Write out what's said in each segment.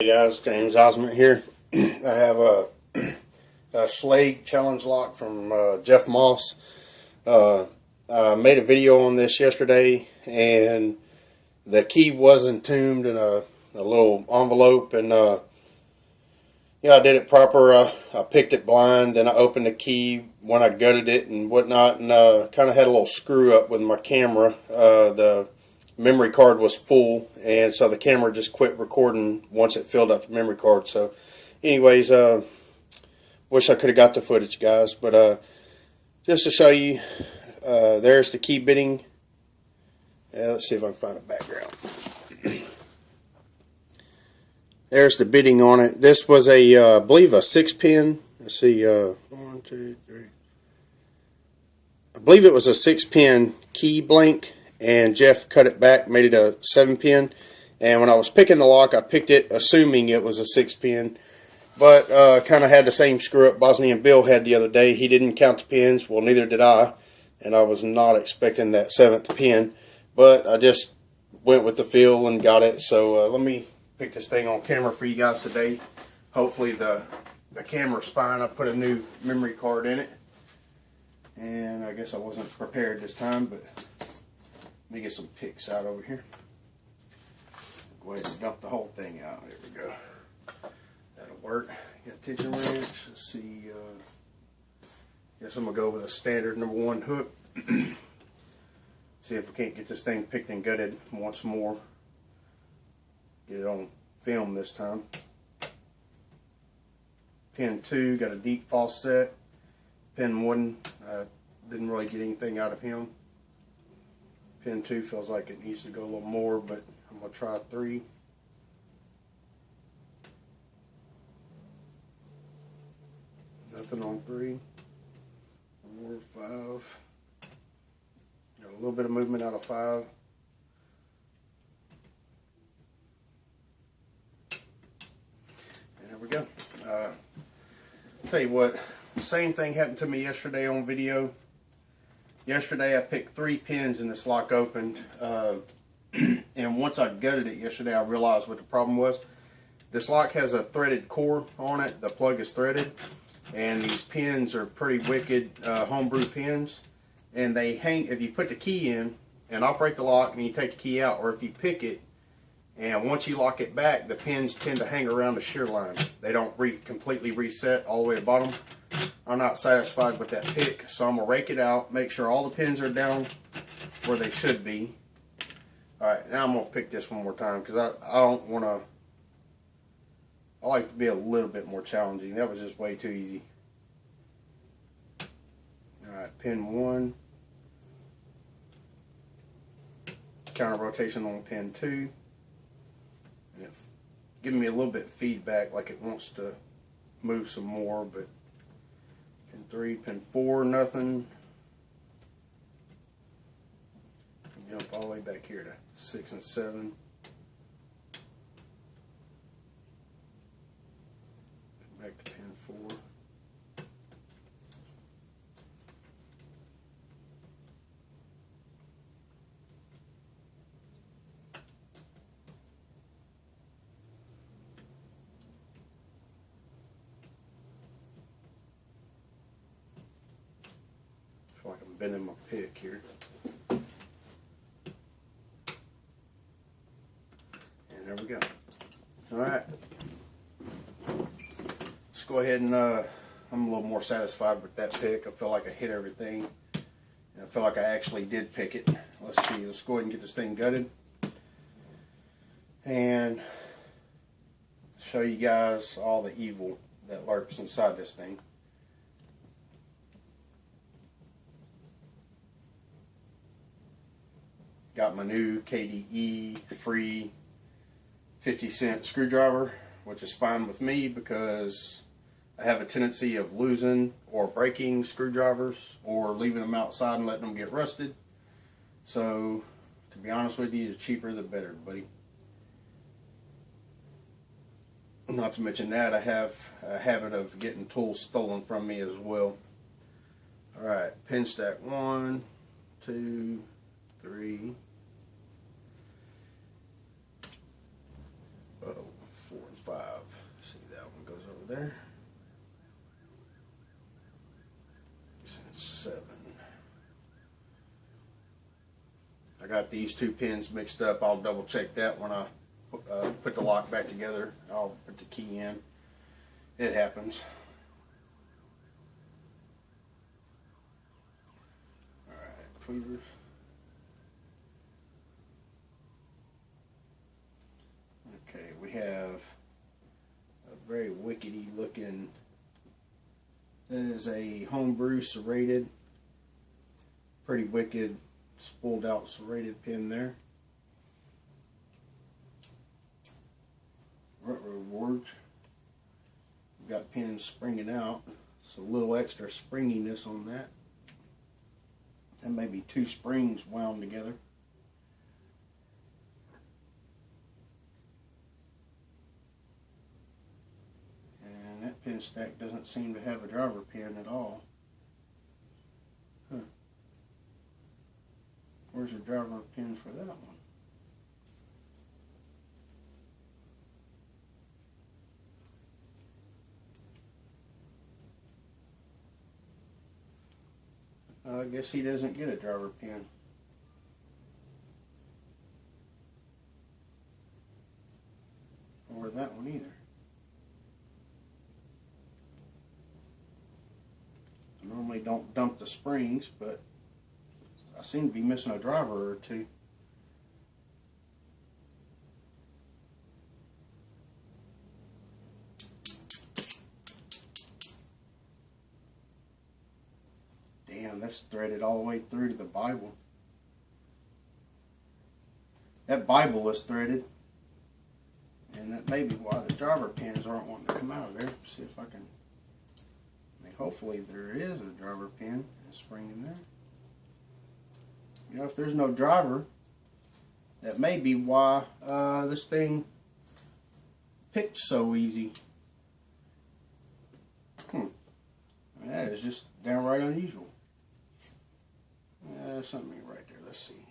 Hey guys, James Osment here. I have a schlage challenge lock from Jeff Moss. I made a video on this yesterday, and the key was entombed in a little envelope, and I did it proper. I picked it blind, and I opened the key when I gutted it and whatnot, and kind of had a little screw up with my camera. The memory card was full, and so the camera just quit recording once it filled up the memory card. So anyways, wish I could have got the footage, guys, but just to show you, there's the key bitting. Let's see if I can find a background. There's the bitting on it. This was I believe a 6-pin. Let's see, 1, 2, 3. I believe it was a 6-pin key blank, and Jeff cut it back, made it a 7-pin. And when I was picking the lock, I picked it assuming it was a 6-pin, but kind of had the same screw up Bosnian Bill had the other day. He didn't count the pins. Well, neither did I, and I was not expecting that 7th pin, but I just went with the feel and got it. So let me pick this thing on camera for you guys today. Hopefully the camera's fine. I put a new memory card in it, and I guess I wasn't prepared this time, but let me get some picks out over here. Go ahead and dump the whole thing out. There we go. That'll work. Got a tension wrench. Let's see. Guess I'm going to go with a standard #1 hook. See if we can't get this thing picked and gutted once more. Get it on film this time. Pin 2, got a deep false set. Pin 1, didn't really get anything out of him. Pin 2 feels like it needs to go a little more, but I'm going to try 3. Nothing on 3. 4, 5. Got a little bit of movement out of 5. And there we go. Tell you what, same thing happened to me yesterday on video. Yesterday I picked 3 pins and this lock opened, and once I gutted it yesterday, I realized what the problem was. This lock has a threaded core on it. The plug is threaded, and these pins are pretty wicked homebrew pins, and they hang. If you put the key in and operate the lock and you take the key out, or if you pick it and once you lock it back, the pins tend to hang around the shear line. They don't completely reset all the way to the bottom. I'm not satisfied with that pick, so I'm going to rake it out, make sure all the pins are down where they should be. Alright, now I'm going to pick this one more time, because I don't want to... I like to be a little bit more challenging. That was just way too easy. Alright, pin 1. Counter rotation on pin 2. And it's giving me a little bit of feedback, like it wants to move some more, but pin 3, pin 4, nothing. Jump all the way back here to 6 and 7. Back to pin 4. I feel like I'm bending my pick here. And there we go. Alright. Let's go ahead and I'm a little more satisfied with that pick. I feel like I hit everything. And I feel like I actually did pick it. Let's see. Let's go ahead and get this thing gutted. And show you guys all the evil that lurks inside this thing. Got my new KDE free 50-cent screwdriver, which is fine with me because I have a tendency of losing or breaking screwdrivers or leaving them outside and letting them get rusted. So, to be honest with you, the cheaper the better, buddy. Not to mention that I have a habit of getting tools stolen from me as well. Alright, pin stack 1, 2, 3. 4 and 5. See, that one goes over there. 7. I got these 2 pins mixed up. I'll double check that when I put the lock back together. I'll put the key in. It happens. Alright, tweezers. Okay, we have a very wickedy looking, that is a homebrew serrated, pretty wicked spooled out serrated pin there. Rewards. We've got pins springing out. It's a little extra springiness on that. And maybe 2 springs wound together. And that pin stack doesn't seem to have a driver pin at all. Huh. Where's the driver pin for that one? I guess he doesn't get a driver pin. Or that one either. I normally don't dump the springs, but I seem to be missing a driver or 2. Damn, that's threaded all the way through to the Bible. That Bible is threaded. And that may be why the driver pins aren't wanting to come out of there. See if I can. I mean, hopefully there is a driver pin and a spring in there. You know, if there's no driver, that may be why this thing picked so easy. I mean, that is just downright unusual. There's something right there. Let's see.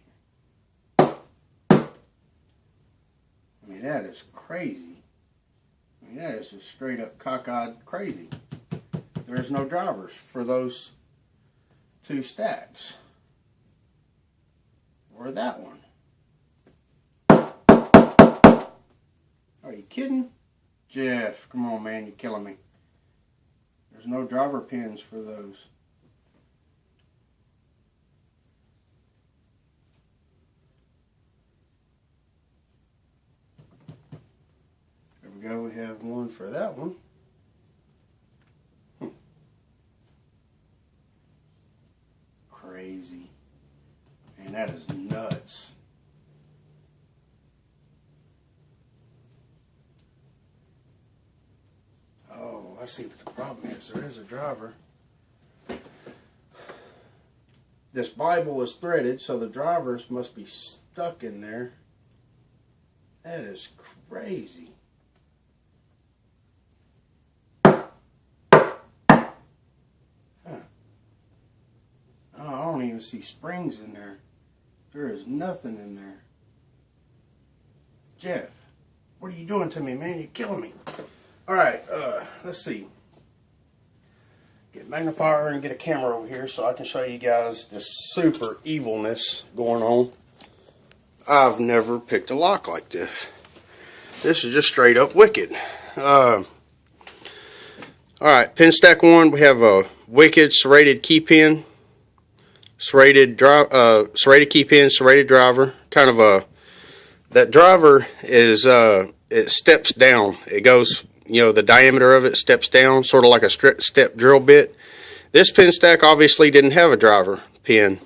I mean, that is crazy. I mean, that is just straight up cockeyed crazy. There's no drivers for those 2 stacks. Or that one. Are you kidding? Jeff, come on, man, you're killing me. There's no driver pins for those. There we go, we have one for that one. Crazy. Man, that is nuts. Oh, I see what the problem is. There is a driver. This Bible is threaded, so the drivers must be stuck in there. That is crazy. Oh, I don't even see springs in there. There is nothing in there. Jeff, what are you doing to me, man? You're killing me. Alright, let's see. Get a magnifier and get a camera over here so I can show you guys this super evilness going on. I've never picked a lock like this. This is just straight up wicked. Alright, pin stack 1, we have a wicked serrated key pin. Serrated key pin, serrated driver. Kind of a, that driver is, it steps down. It goes, you know, the diameter of it steps down, sort of like a step drill bit. This pin stack obviously didn't have a driver pin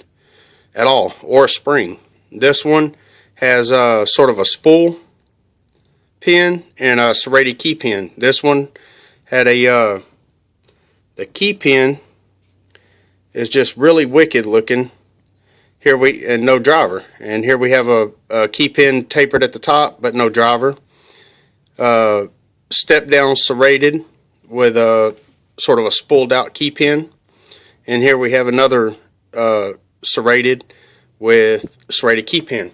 at all, or a spring. This one has sort of a spool pin and a serrated key pin. This one had a, the key pin is just really wicked looking. Here and no driver. And here we have a key pin tapered at the top, but no driver. Step down serrated with a sort of a spooled out key pin. And here we have another serrated with serrated key pin.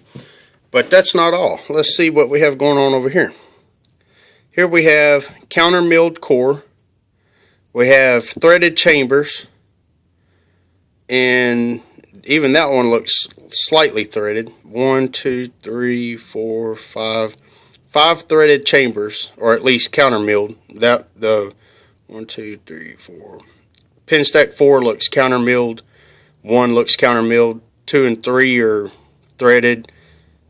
But that's not all. Let's see what we have going on over here. Here we have counter milled core. We have threaded chambers, and even that one looks slightly threaded. 1, 2, 3, 4, 5. 5 threaded chambers, or at least counter milled. That the 1, 2, 3, 4. Pin stack 4 looks counter milled. 1 looks counter milled. 2 and 3 are threaded,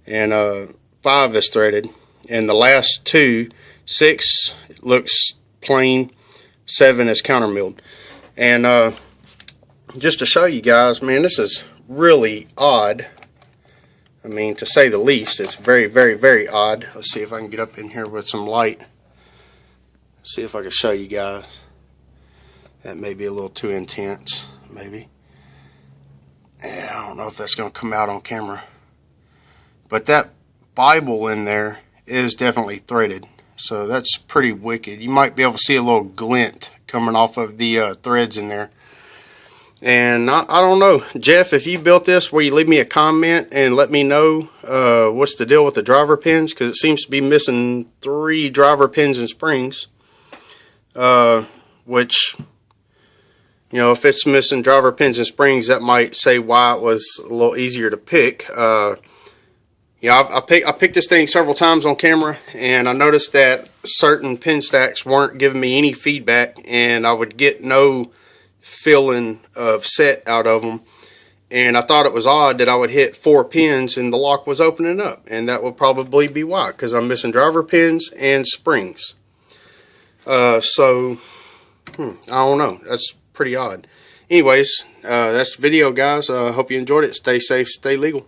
and 5 is threaded. And the last 2, 6 looks plain. 7 is counter milled. And just to show you guys, man, this is really odd. I mean, to say the least, it's very, very, very odd. Let's see if I can get up in here with some light. See if I can show you guys. That may be a little too intense, maybe. Yeah, I don't know if that's going to come out on camera. But that Bible in there is definitely threaded. So that's pretty wicked. You might be able to see a little glint coming off of the threads in there. And I don't know, Jeff, if you built this, will you leave me a comment and let me know what's the deal with the driver pins? Because it seems to be missing 3 driver pins and springs. Which, you know, if it's missing driver pins and springs, that might say why it was a little easier to pick. Yeah, I picked this thing several times on camera, and I noticed that certain pin stacks weren't giving me any feedback, and I would get no feeling of set out of them. And I thought it was odd that I would hit 4 pins and the lock was opening up, and that would probably be why, because I'm missing driver pins and springs. I don't know. That's pretty odd. Anyways, that's the video, guys. Hope you enjoyed it. Stay safe, stay legal.